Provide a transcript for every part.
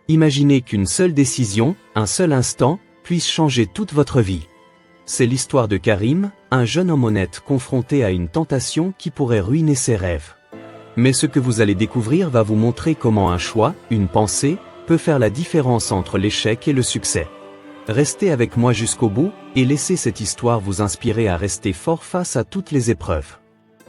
Imaginez qu'une seule décision, un seul instant, puisse changer toute votre vie. C'est l'histoire de Karim, un jeune homme honnête confronté à une tentation qui pourrait ruiner ses rêves. Mais ce que vous allez découvrir va vous montrer comment un choix, une pensée, peut faire la différence entre l'échec et le succès. Restez avec moi jusqu'au bout, et laissez cette histoire vous inspirer à rester fort face à toutes les épreuves.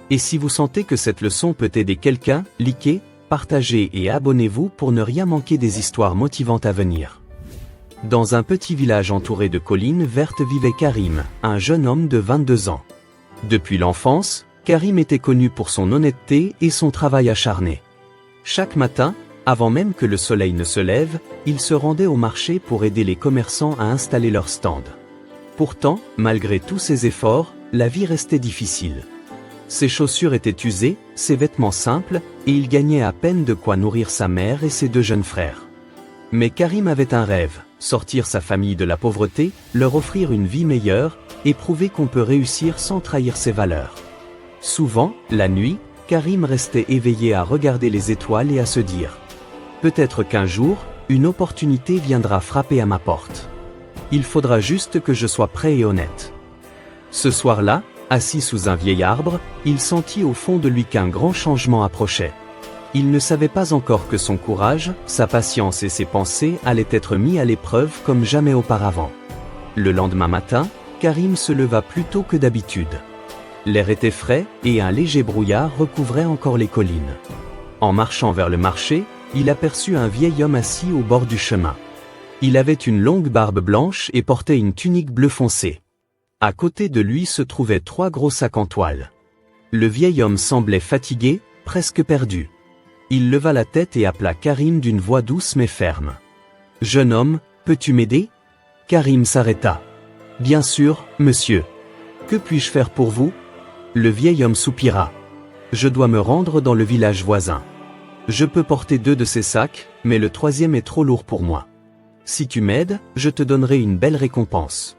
Et si vous sentez que cette leçon peut aider quelqu'un, likez, partagez et abonnez-vous pour ne rien manquer des histoires motivantes à venir. Dans un petit village entouré de collines vertes vivait Karim, un jeune homme de 22 ans. Depuis l'enfance, Karim était connu pour son honnêteté et son travail acharné. Chaque matin, avant même que le soleil ne se lève, il se rendait au marché pour aider les commerçants à installer leurs stands. Pourtant, malgré tous ses efforts, la vie restait difficile. Ses chaussures étaient usées, ses vêtements simples, et il gagnait à peine de quoi nourrir sa mère et ses 2 jeunes frères. Mais Karim avait un rêve, sortir sa famille de la pauvreté, leur offrir une vie meilleure, et prouver qu'on peut réussir sans trahir ses valeurs. Souvent, la nuit, Karim restait éveillé à regarder les étoiles et à se dire « Peut-être qu'un jour, une opportunité viendra frapper à ma porte. Il faudra juste que je sois prêt et honnête. » Ce soir-là, assis sous un vieil arbre, il sentit au fond de lui qu'un grand changement approchait. Il ne savait pas encore que son courage, sa patience et ses pensées allaient être mis à l'épreuve comme jamais auparavant. Le lendemain matin, Karim se leva plus tôt que d'habitude. L'air était frais, et un léger brouillard recouvrait encore les collines. En marchant vers le marché, il aperçut un vieil homme assis au bord du chemin. Il avait une longue barbe blanche et portait une tunique bleu foncé. À côté de lui se trouvaient 3 gros sacs en toile. Le vieil homme semblait fatigué, presque perdu. Il leva la tête et appela Karim d'une voix douce mais ferme. « Jeune homme, peux-tu m'aider » Karim s'arrêta. « Bien sûr, monsieur. Que puis-je faire pour vous » Le vieil homme soupira. « Je dois me rendre dans le village voisin. Je peux porter 2 de ces sacs, mais le 3e est trop lourd pour moi. Si tu m'aides, je te donnerai une belle récompense. »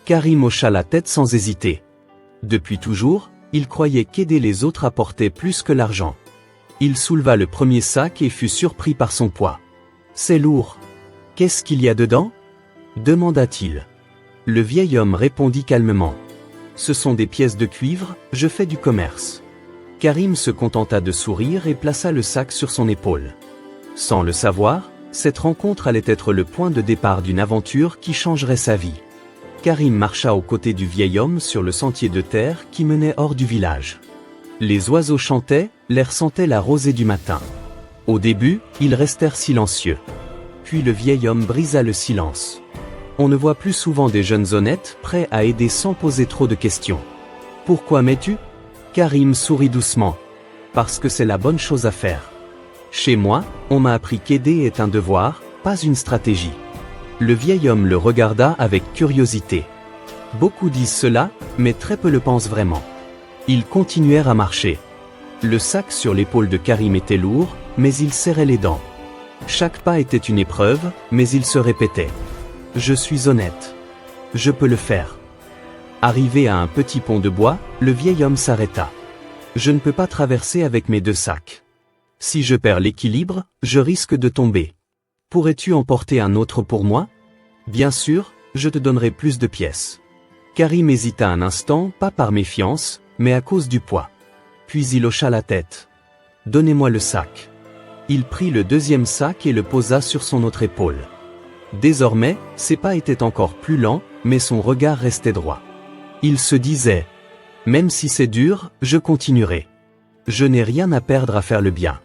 Karim hocha la tête sans hésiter. Depuis toujours, il croyait qu'aider les autres apportait plus que l'argent. Il souleva le premier sac et fut surpris par son poids. « C'est lourd. Qu'est-ce qu'il y a dedans » demanda-t-il. Le vieil homme répondit calmement. « Ce sont des pièces de cuivre, je fais du commerce. » Karim se contenta de sourire et plaça le sac sur son épaule. Sans le savoir, cette rencontre allait être le point de départ d'une aventure qui changerait sa vie. Karim marcha aux côtés du vieil homme sur le sentier de terre qui menait hors du village. Les oiseaux chantaient, l'air sentait la rosée du matin. Au début, ils restèrent silencieux. Puis le vieil homme brisa le silence. On ne voit plus souvent des jeunes honnêtes prêts à aider sans poser trop de questions. « Pourquoi m'aides-tu » Karim sourit doucement. « Parce que c'est la bonne chose à faire. Chez moi, on m'a appris qu'aider est un devoir, pas une stratégie. » Le vieil homme le regarda avec curiosité. Beaucoup disent cela, mais très peu le pensent vraiment. Ils continuèrent à marcher. Le sac sur l'épaule de Karim était lourd, mais il serrait les dents. Chaque pas était une épreuve, mais il se répétait. « Je suis honnête. Je peux le faire. » Arrivé à un petit pont de bois, le vieil homme s'arrêta. « Je ne peux pas traverser avec mes 2 sacs. Si je perds l'équilibre, je risque de tomber. Pourrais-tu emporter un autre pour moi ? Bien sûr, je te donnerai plus de pièces. » Karim hésita un instant, pas par méfiance, mais à cause du poids. Puis il hocha la tête. « Donnez-moi le sac. » Il prit le 2e sac et le posa sur son autre épaule. Désormais, ses pas étaient encore plus lents, mais son regard restait droit. Il se disait « Même si c'est dur, je continuerai. Je n'ai rien à perdre à faire le bien. »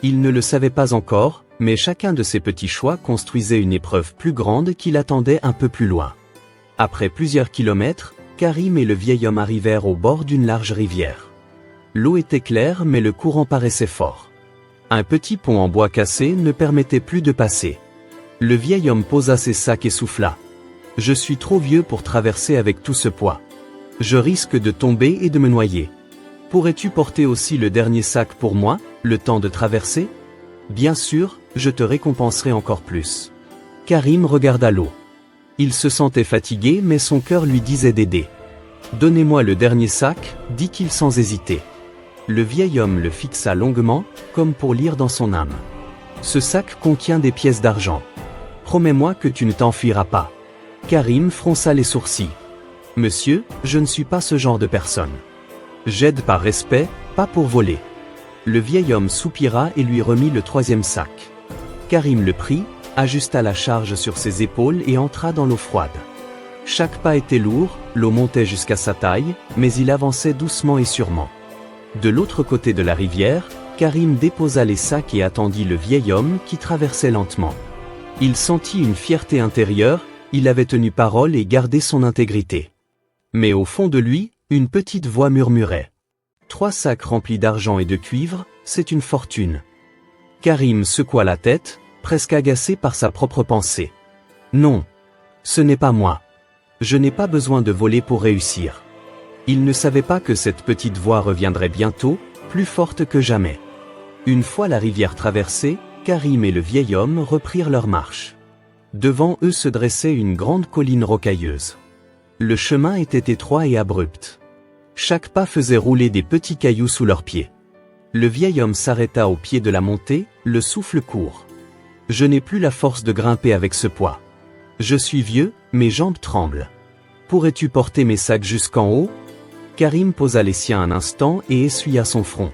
Il ne le savait pas encore, mais chacun de ses petits choix construisait une épreuve plus grande qui l'attendait un peu plus loin. Après plusieurs kilomètres, Karim et le vieil homme arrivèrent au bord d'une large rivière. L'eau était claire mais le courant paraissait fort. Un petit pont en bois cassé ne permettait plus de passer. Le vieil homme posa ses sacs et souffla. « Je suis trop vieux pour traverser avec tout ce poids. Je risque de tomber et de me noyer. Pourrais-tu porter aussi le dernier sac pour moi, le temps de traverser ? Bien sûr, je te récompenserai encore plus. » Karim regarda l'eau. Il se sentait fatigué mais son cœur lui disait d'aider. « Donnez-moi le dernier sac, » dit-il sans hésiter. Le vieil homme le fixa longuement, comme pour lire dans son âme. Ce sac contient des pièces d'argent. Promets-moi que tu ne t'enfuiras pas. Karim fronça les sourcils. Monsieur, je ne suis pas ce genre de personne. J'aide par respect, pas pour voler. Le vieil homme soupira et lui remit le troisième sac. Karim le prit, ajusta la charge sur ses épaules et entra dans l'eau froide. Chaque pas était lourd, l'eau montait jusqu'à sa taille, mais il avançait doucement et sûrement. De l'autre côté de la rivière, Karim déposa les sacs et attendit le vieil homme qui traversait lentement. Il sentit une fierté intérieure, il avait tenu parole et gardé son intégrité. Mais au fond de lui, une petite voix murmurait. 3 sacs remplis d'argent et de cuivre, c'est une fortune. Karim secoua la tête, presque agacé par sa propre pensée. Non. Ce n'est pas moi. Je n'ai pas besoin de voler pour réussir. Il ne savait pas que cette petite voix reviendrait bientôt, plus forte que jamais. Une fois la rivière traversée, Karim et le vieil homme reprirent leur marche. Devant eux se dressait une grande colline rocailleuse. Le chemin était étroit et abrupt. Chaque pas faisait rouler des petits cailloux sous leurs pieds. Le vieil homme s'arrêta au pied de la montée, le souffle court. Je n'ai plus la force de grimper avec ce poids. Je suis vieux, mes jambes tremblent. Pourrais-tu porter mes sacs jusqu'en haut? Karim posa les siens un instant et essuya son front.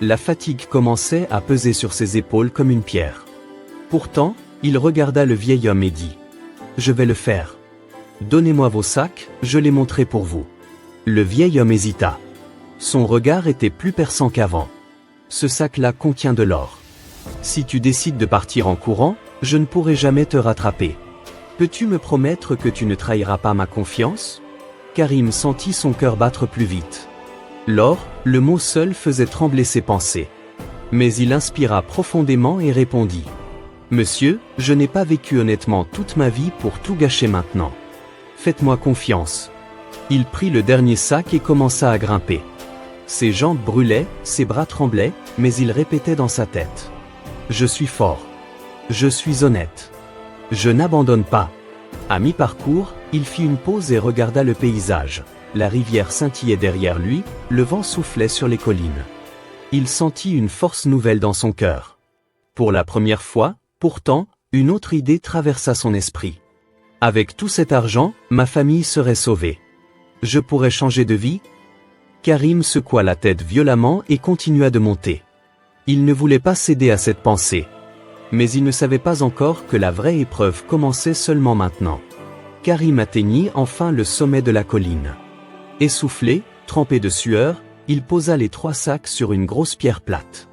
La fatigue commençait à peser sur ses épaules comme une pierre. Pourtant, il regarda le vieil homme et dit « Je vais le faire. Donnez-moi vos sacs, je les montrerai pour vous. » Le vieil homme hésita. Son regard était plus perçant qu'avant. « Ce sac-là contient de l'or. Si tu décides de partir en courant, je ne pourrai jamais te rattraper. Peux-tu me promettre que tu ne trahiras pas ma confiance ?» Karim sentit son cœur battre plus vite. L'or, le mot seul faisait trembler ses pensées. Mais il inspira profondément et répondit. « Monsieur, je n'ai pas vécu honnêtement toute ma vie pour tout gâcher maintenant. Faites-moi confiance. » Il prit le dernier sac et commença à grimper. Ses jambes brûlaient, ses bras tremblaient, mais il répétait dans sa tête. « Je suis fort. Je suis honnête. Je n'abandonne pas. » À mi-parcours, il fit une pause et regarda le paysage. La rivière scintillait derrière lui, le vent soufflait sur les collines. Il sentit une force nouvelle dans son cœur. Pour la première fois, pourtant, une autre idée traversa son esprit. Avec tout cet argent, ma famille serait sauvée. Je pourrais changer de vie? Karim secoua la tête violemment et continua de monter. Il ne voulait pas céder à cette pensée. Mais il ne savait pas encore que la vraie épreuve commençait seulement maintenant. Karim atteignit enfin le sommet de la colline. Essoufflé, trempé de sueur, il posa les 3 sacs sur une grosse pierre plate.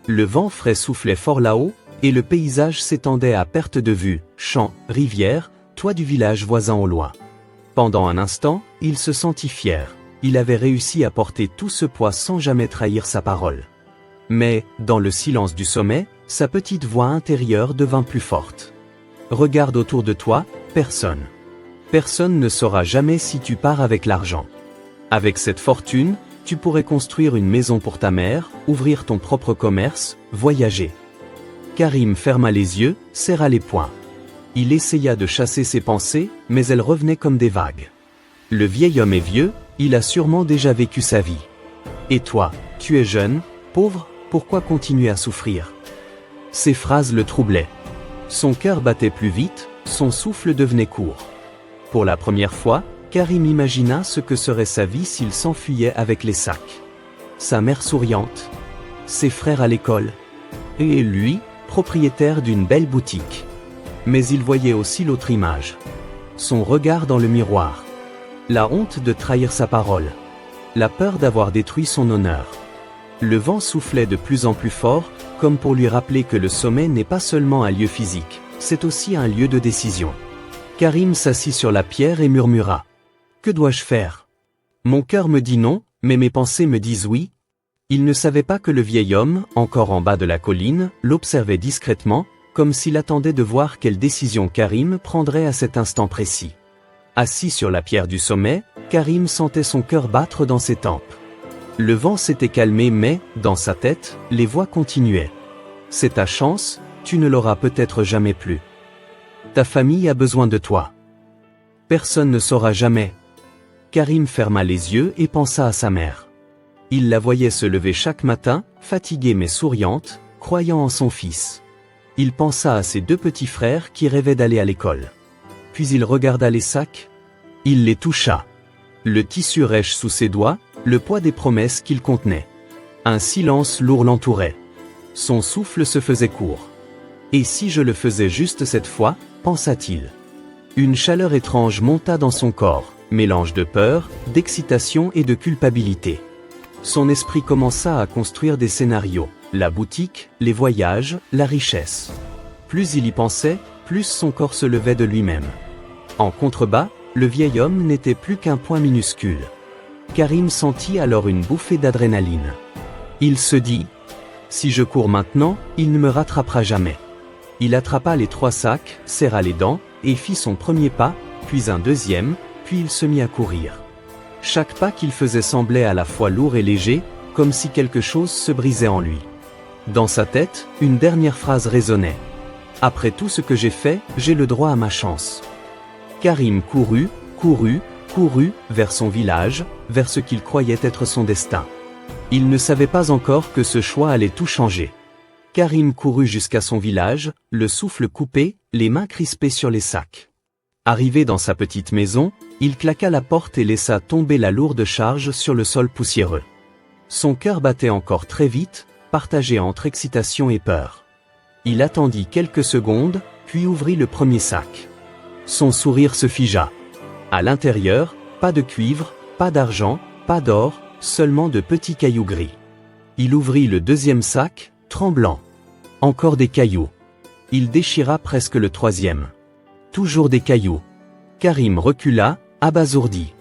Le vent frais soufflait fort là-haut, et le paysage s'étendait à perte de vue, champs, rivières, toits du village voisin au loin. Pendant un instant, il se sentit fier. Il avait réussi à porter tout ce poids sans jamais trahir sa parole. Mais, dans le silence du sommet, sa petite voix intérieure devint plus forte. Regarde autour de toi, personne. Personne ne saura jamais si tu pars avec l'argent. Avec cette fortune, tu pourrais construire une maison pour ta mère, ouvrir ton propre commerce, voyager. Karim ferma les yeux, serra les poings. Il essaya de chasser ses pensées, mais elles revenaient comme des vagues. Le vieil homme est vieux, il a sûrement déjà vécu sa vie. Et toi, tu es jeune, pauvre, pourquoi continuer à souffrir? Ces phrases le troublaient. Son cœur battait plus vite, son souffle devenait court. Pour la première fois, Karim imagina ce que serait sa vie s'il s'enfuyait avec les sacs. Sa mère souriante, ses frères à l'école, et lui, propriétaire d'une belle boutique. Mais il voyait aussi l'autre image. Son regard dans le miroir. La honte de trahir sa parole. La peur d'avoir détruit son honneur. Le vent soufflait de plus en plus fort, comme pour lui rappeler que le sommet n'est pas seulement un lieu physique, c'est aussi un lieu de décision. Karim s'assit sur la pierre et murmura. « Que dois-je faire? Mon cœur me dit non, mais mes pensées me disent oui. » Il ne savait pas que le vieil homme, encore en bas de la colline, l'observait discrètement, comme s'il attendait de voir quelle décision Karim prendrait à cet instant précis. Assis sur la pierre du sommet, Karim sentait son cœur battre dans ses tempes. Le vent s'était calmé mais, dans sa tête, les voix continuaient. « C'est ta chance, tu ne l'auras peut-être jamais plus. Ta famille a besoin de toi. Personne ne saura jamais. » Karim ferma les yeux et pensa à sa mère. Il la voyait se lever chaque matin, fatiguée mais souriante, croyant en son fils. Il pensa à ses deux petits frères qui rêvaient d'aller à l'école. Puis il regarda les sacs. Il les toucha. Le tissu rêche sous ses doigts, le poids des promesses qu'il contenait. Un silence lourd l'entourait. Son souffle se faisait court. Et si je le faisais juste cette fois, pensa-t-il. Une chaleur étrange monta dans son corps, mélange de peur, d'excitation et de culpabilité. Son esprit commença à construire des scénarios, la boutique, les voyages, la richesse. Plus il y pensait, plus son corps se levait de lui-même. En contrebas, le vieil homme n'était plus qu'un point minuscule. Karim sentit alors une bouffée d'adrénaline. Il se dit « Si je cours maintenant, il ne me rattrapera jamais ». Il attrapa les 3 sacs, serra les dents, et fit son premier pas, puis un deuxième, puis il se mit à courir. Chaque pas qu'il faisait semblait à la fois lourd et léger, comme si quelque chose se brisait en lui. Dans sa tête, une dernière phrase résonnait. « Après tout ce que j'ai fait, j'ai le droit à ma chance ». Karim courut vers son village, vers ce qu'il croyait être son destin. Il ne savait pas encore que ce choix allait tout changer. Karim courut jusqu'à son village, le souffle coupé, les mains crispées sur les sacs. Arrivé dans sa petite maison, il claqua la porte et laissa tomber la lourde charge sur le sol poussiéreux. Son cœur battait encore très vite, partagé entre excitation et peur. Il attendit quelques secondes, puis ouvrit le premier sac. Son sourire se figea. À l'intérieur, pas de cuivre, pas d'argent, pas d'or, seulement de petits cailloux gris. Il ouvrit le deuxième sac, tremblant. Encore des cailloux. Il déchira presque le troisième. Toujours des cailloux. Karim recula, abasourdi.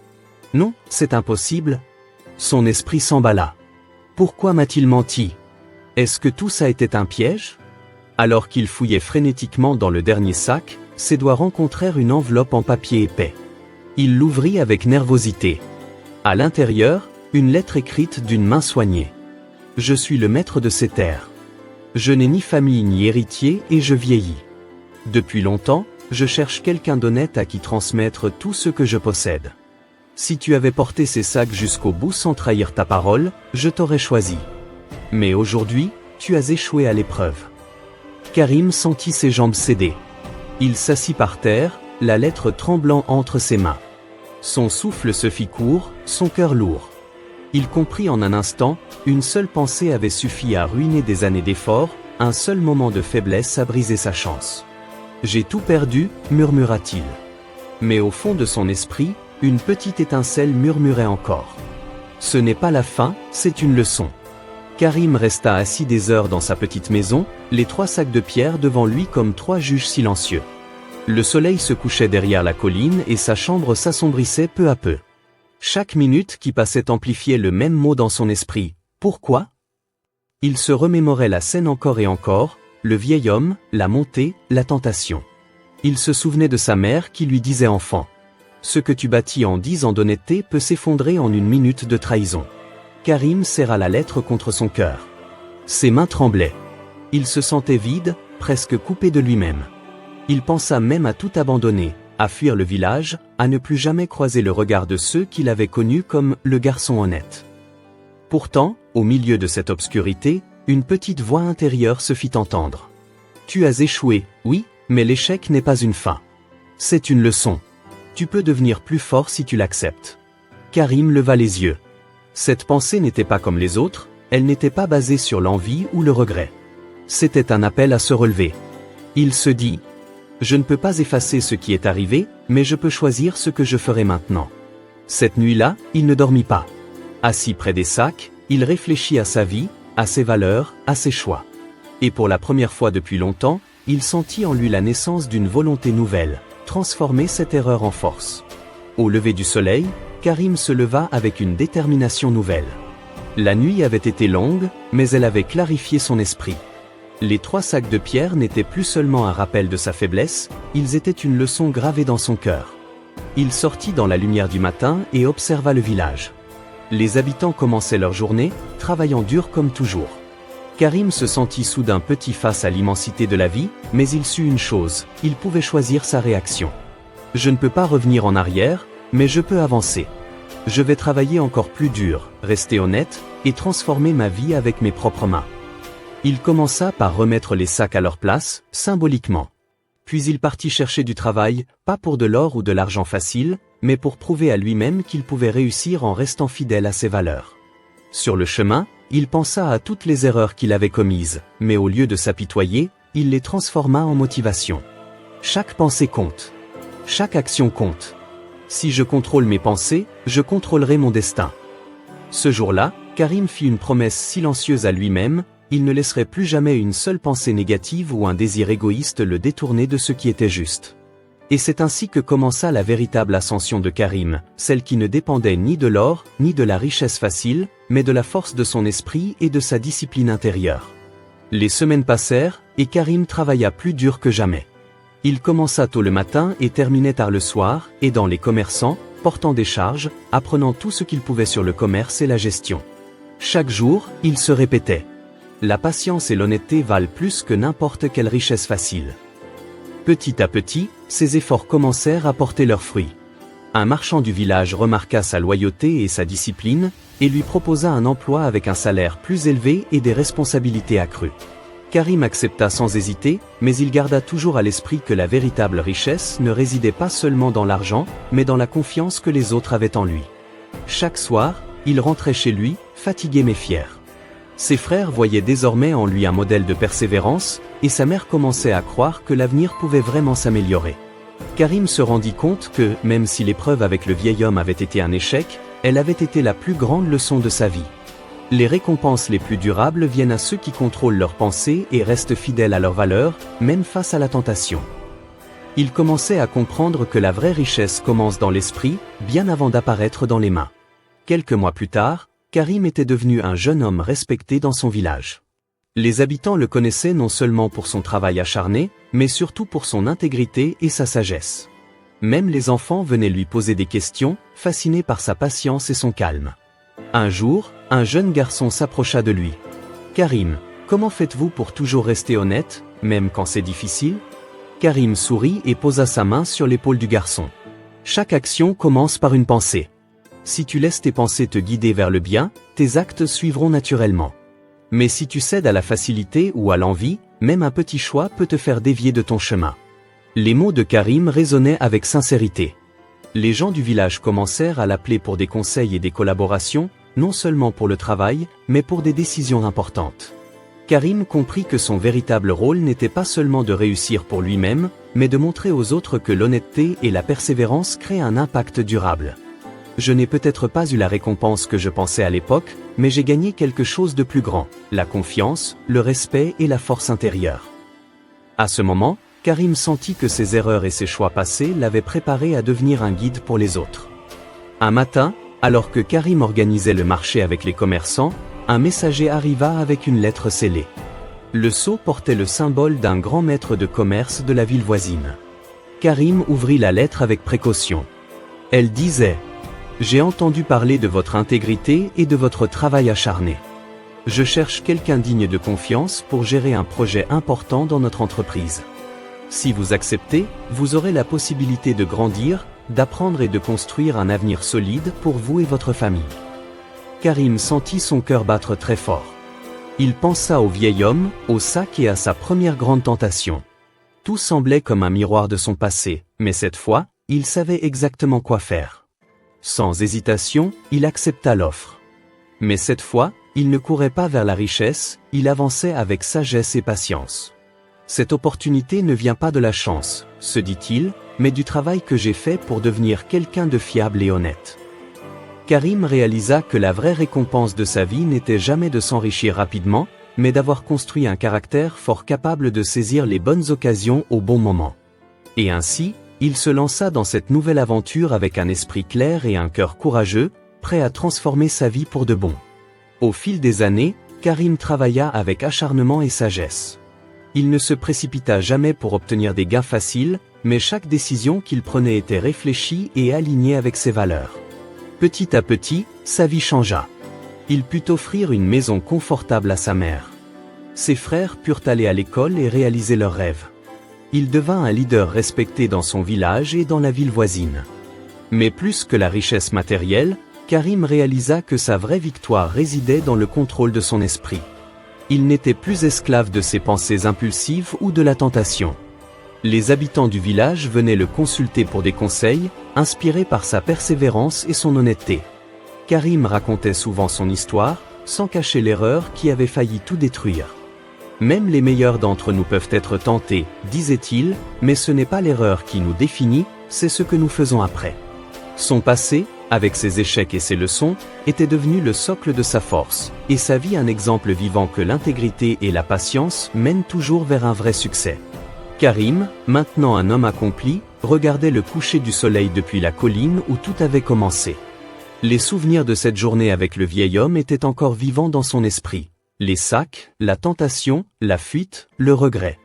Non, c'est impossible. Son esprit s'emballa. Pourquoi m'a-t-il menti? Est-ce que tout ça était un piège? Alors qu'il fouillait frénétiquement dans le dernier sac, ses doigts rencontrèrent une enveloppe en papier épais. Il l'ouvrit avec nervosité. À l'intérieur, une lettre écrite d'une main soignée. « Je suis le maître de ces terres. Je n'ai ni famille ni héritier et je vieillis. Depuis longtemps, je cherche quelqu'un d'honnête à qui transmettre tout ce que je possède. Si tu avais porté ces sacs jusqu'au bout sans trahir ta parole, je t'aurais choisi. Mais aujourd'hui, tu as échoué à l'épreuve. » Karim sentit ses jambes céder. Il s'assit par terre, la lettre tremblant entre ses mains. Son souffle se fit court, son cœur lourd. Il comprit en un instant, une seule pensée avait suffi à ruiner des années d'efforts, un seul moment de faiblesse a brisé sa chance. « J'ai tout perdu », murmura-t-il. Mais au fond de son esprit, une petite étincelle murmurait encore. « Ce n'est pas la fin, c'est une leçon. » Karim resta assis des heures dans sa petite maison, les 3 sacs de pierre devant lui comme 3 juges silencieux. Le soleil se couchait derrière la colline et sa chambre s'assombrissait peu à peu. Chaque minute qui passait amplifiait le même mot dans son esprit. Pourquoi? Il se remémorait la scène encore et encore, le vieil homme, la montée, la tentation. Il se souvenait de sa mère qui lui disait enfant. Ce que tu bâtis en 10 ans d'honnêteté peut s'effondrer en une minute de trahison. Karim serra la lettre contre son cœur. Ses mains tremblaient. Il se sentait vide, presque coupé de lui-même. Il pensa même à tout abandonner, à fuir le village, à ne plus jamais croiser le regard de ceux qu'il avait connus comme le garçon honnête. Pourtant, au milieu de cette obscurité, une petite voix intérieure se fit entendre. Tu as échoué, oui, mais l'échec n'est pas une fin. C'est une leçon. Tu peux devenir plus fort si tu l'acceptes. Karim leva les yeux. Cette pensée n'était pas comme les autres, elle n'était pas basée sur l'envie ou le regret. C'était un appel à se relever. Il se dit « Je ne peux pas effacer ce qui est arrivé, mais je peux choisir ce que je ferai maintenant. » Cette nuit-là, il ne dormit pas. Assis près des sacs, il réfléchit à sa vie, à ses valeurs, à ses choix. Et pour la première fois depuis longtemps, il sentit en lui la naissance d'une volonté nouvelle, transformer cette erreur en force. Au lever du soleil, Karim se leva avec une détermination nouvelle. La nuit avait été longue, mais elle avait clarifié son esprit. Les 3 sacs de pierre n'étaient plus seulement un rappel de sa faiblesse, ils étaient une leçon gravée dans son cœur. Il sortit dans la lumière du matin et observa le village. Les habitants commençaient leur journée, travaillant dur comme toujours. Karim se sentit soudain petit face à l'immensité de la vie, mais il sut une chose, il pouvait choisir sa réaction. Je ne peux pas revenir en arrière, mais je peux avancer. Je vais travailler encore plus dur, rester honnête, et transformer ma vie avec mes propres mains. Il commença par remettre les sacs à leur place, symboliquement. Puis il partit chercher du travail, pas pour de l'or ou de l'argent facile, mais pour prouver à lui-même qu'il pouvait réussir en restant fidèle à ses valeurs. Sur le chemin, il pensa à toutes les erreurs qu'il avait commises, mais au lieu de s'apitoyer, il les transforma en motivation. Chaque pensée compte. Chaque action compte. Si je contrôle mes pensées, je contrôlerai mon destin. Ce jour-là, Karim fit une promesse silencieuse à lui-même, il ne laisserait plus jamais une seule pensée négative ou un désir égoïste le détourner de ce qui était juste. Et c'est ainsi que commença la véritable ascension de Karim, celle qui ne dépendait ni de l'or, ni de la richesse facile, mais de la force de son esprit et de sa discipline intérieure. Les semaines passèrent, et Karim travailla plus dur que jamais. Il commença tôt le matin et terminait tard le soir, aidant les commerçants, portant des charges, apprenant tout ce qu'il pouvait sur le commerce et la gestion. Chaque jour, il se répétait. La patience et l'honnêteté valent plus que n'importe quelle richesse facile. Petit à petit, ses efforts commencèrent à porter leurs fruits. Un marchand du village remarqua sa loyauté et sa discipline, et lui proposa un emploi avec un salaire plus élevé et des responsabilités accrues. Karim accepta sans hésiter, mais il garda toujours à l'esprit que la véritable richesse ne résidait pas seulement dans l'argent, mais dans la confiance que les autres avaient en lui. Chaque soir, il rentrait chez lui, fatigué mais fier. Ses frères voyaient désormais en lui un modèle de persévérance, et sa mère commençait à croire que l'avenir pouvait vraiment s'améliorer. Karim se rendit compte que, même si l'épreuve avec le vieil homme avait été un échec, elle avait été la plus grande leçon de sa vie. Les récompenses les plus durables viennent à ceux qui contrôlent leurs pensées et restent fidèles à leurs valeurs, même face à la tentation. Il commençait à comprendre que la vraie richesse commence dans l'esprit, bien avant d'apparaître dans les mains. Quelques mois plus tard, Karim était devenu un jeune homme respecté dans son village. Les habitants le connaissaient non seulement pour son travail acharné, mais surtout pour son intégrité et sa sagesse. Même les enfants venaient lui poser des questions, fascinés par sa patience et son calme. Un jour, un jeune garçon s'approcha de lui. « Karim, comment faites-vous pour toujours rester honnête, même quand c'est difficile ?» Karim sourit et posa sa main sur l'épaule du garçon. « Chaque action commence par une pensée. Si tu laisses tes pensées te guider vers le bien, tes actes suivront naturellement. Mais si tu cèdes à la facilité ou à l'envie, même un petit choix peut te faire dévier de ton chemin. » Les mots de Karim résonnaient avec sincérité. Les gens du village commencèrent à l'appeler pour des conseils et des collaborations, non seulement pour le travail, mais pour des décisions importantes. Karim comprit que son véritable rôle n'était pas seulement de réussir pour lui-même, mais de montrer aux autres que l'honnêteté et la persévérance créent un impact durable. Je n'ai peut-être pas eu la récompense que je pensais à l'époque, mais j'ai gagné quelque chose de plus grand, la confiance, le respect et la force intérieure. À ce moment, Karim sentit que ses erreurs et ses choix passés l'avaient préparé à devenir un guide pour les autres. Un matin, alors que Karim organisait le marché avec les commerçants, un messager arriva avec une lettre scellée. Le sceau portait le symbole d'un grand maître de commerce de la ville voisine. Karim ouvrit la lettre avec précaution. Elle disait « J'ai entendu parler de votre intégrité et de votre travail acharné. Je cherche quelqu'un digne de confiance pour gérer un projet important dans notre entreprise. Si vous acceptez, vous aurez la possibilité de grandir, d'apprendre et de construire un avenir solide pour vous et votre famille. » Karim sentit son cœur battre très fort. Il pensa au vieil homme, au sac et à sa première grande tentation. Tout semblait comme un miroir de son passé, mais cette fois, il savait exactement quoi faire. Sans hésitation, il accepta l'offre. Mais cette fois, il ne courait pas vers la richesse, il avançait avec sagesse et patience. Cette opportunité ne vient pas de la chance, se dit-il, mais du travail que j'ai fait pour devenir quelqu'un de fiable et honnête. Karim réalisa que la vraie récompense de sa vie n'était jamais de s'enrichir rapidement, mais d'avoir construit un caractère fort capable de saisir les bonnes occasions au bon moment. Et ainsi, il se lança dans cette nouvelle aventure avec un esprit clair et un cœur courageux, prêt à transformer sa vie pour de bon. Au fil des années, Karim travailla avec acharnement et sagesse. Il ne se précipita jamais pour obtenir des gains faciles, mais chaque décision qu'il prenait était réfléchie et alignée avec ses valeurs. Petit à petit, sa vie changea. Il put offrir une maison confortable à sa mère. Ses frères purent aller à l'école et réaliser leurs rêves. Il devint un leader respecté dans son village et dans la ville voisine. Mais plus que la richesse matérielle, Karim réalisa que sa vraie victoire résidait dans le contrôle de son esprit. Il n'était plus esclave de ses pensées impulsives ou de la tentation. Les habitants du village venaient le consulter pour des conseils, inspirés par sa persévérance et son honnêteté. Karim racontait souvent son histoire, sans cacher l'erreur qui avait failli tout détruire. Même les meilleurs d'entre nous peuvent être tentés, disait-il, mais ce n'est pas l'erreur qui nous définit, c'est ce que nous faisons après. Son passé, avec ses échecs et ses leçons, était devenu le socle de sa force, et sa vie un exemple vivant que l'intégrité et la patience mènent toujours vers un vrai succès. Karim, maintenant un homme accompli, regardait le coucher du soleil depuis la colline où tout avait commencé. Les souvenirs de cette journée avec le vieil homme étaient encore vivants dans son esprit. Les sacs, la tentation, la fuite, le regret.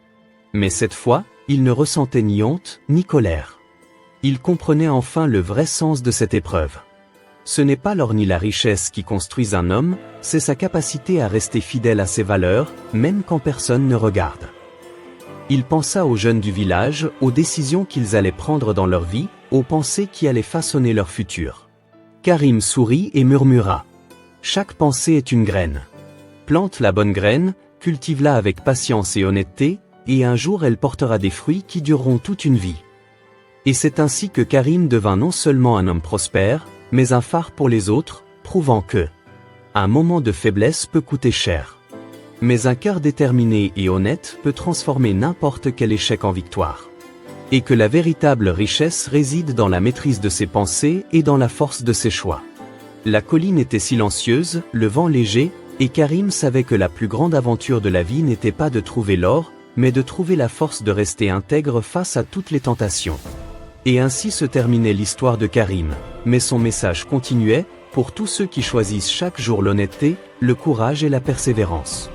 Mais cette fois, il ne ressentait ni honte, ni colère. Il comprenait enfin le vrai sens de cette épreuve. Ce n'est pas l'or ni la richesse qui construisent un homme, c'est sa capacité à rester fidèle à ses valeurs, même quand personne ne regarde. Il pensa aux jeunes du village, aux décisions qu'ils allaient prendre dans leur vie, aux pensées qui allaient façonner leur futur. Karim sourit et murmura. Chaque pensée est une graine. Plante la bonne graine, cultive-la avec patience et honnêteté, et un jour elle portera des fruits qui dureront toute une vie. Et c'est ainsi que Karim devint non seulement un homme prospère, mais un phare pour les autres, prouvant que un moment de faiblesse peut coûter cher. Mais un cœur déterminé et honnête peut transformer n'importe quel échec en victoire. Et que la véritable richesse réside dans la maîtrise de ses pensées et dans la force de ses choix. La colline était silencieuse, le vent léger, et Karim savait que la plus grande aventure de la vie n'était pas de trouver l'or, mais de trouver la force de rester intègre face à toutes les tentations. Et ainsi se terminait l'histoire de Karim, mais son message continuait, pour tous ceux qui choisissent chaque jour l'honnêteté, le courage et la persévérance.